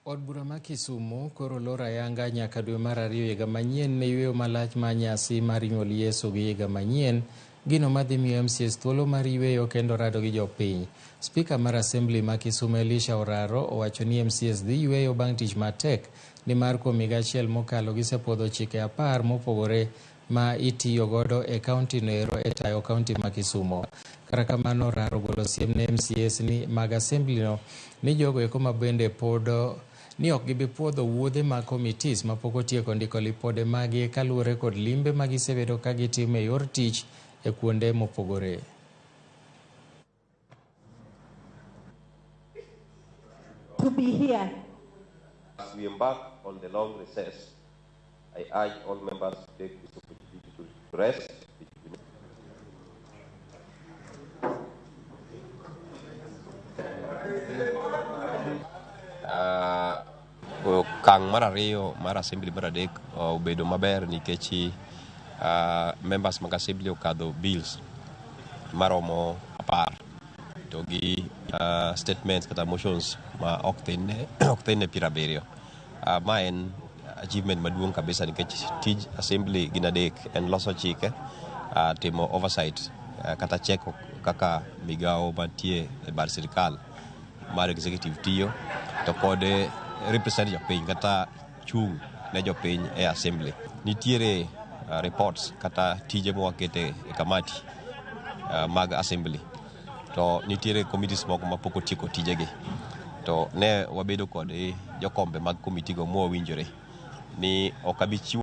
Od bura ma Kisumu koro loro ayanga nyaka dwe mar 2 higa manyien ne yweyo malach ma nyasi mar nyuol Yesu gi higa manyien, gino madhi miyo MCAs thuolo mar yweyo kendo rado gi jopiny. Spika mar Assembly ma Kisumu Elisha Oraro owacho ni MCAs dhi yweyo bang' tich matek nimar kuom higa achiel mokalo gisepodho chike 10 mopogore ma itiyo godo e kaunti no ero e tayo kaunti ma Kisumu. Kata kamano, Oraro golo siem ne MCAs ni mag Assembly no ni jogo eko ma bende pod ni ok gibi puodho wuodhe mag committees ma pok otieko ndiko lipode magi kaluwore kod limbe ma gisebedo ka gitimo e yor tich e kuonde mopogore. To be here. As we embark on the long recess, I urge all members to take this opportunity to rest. Kang mar ariyo mar Assembly mar adek obedo maber nikech members mag Assembly okadho bills maromo 10 to gi statements kata motions ma ok tin ne 70. Ma en achievement maduong' kabisa nikech tij Assembly gin adek en loso chike, timo oversight kata cheko kaka migawo mantie e bar sirikal mar executive tiyo to kod represent jopiny kata chung' ne jopiny e Assembly. Nitiere reports kata tije mwakete e kamati mag Assembly. To nitiere committees moko ma pok otieko tijegi. To ne wabedo kod jokombe mag committee go mwawinjore ni ok abi chiwo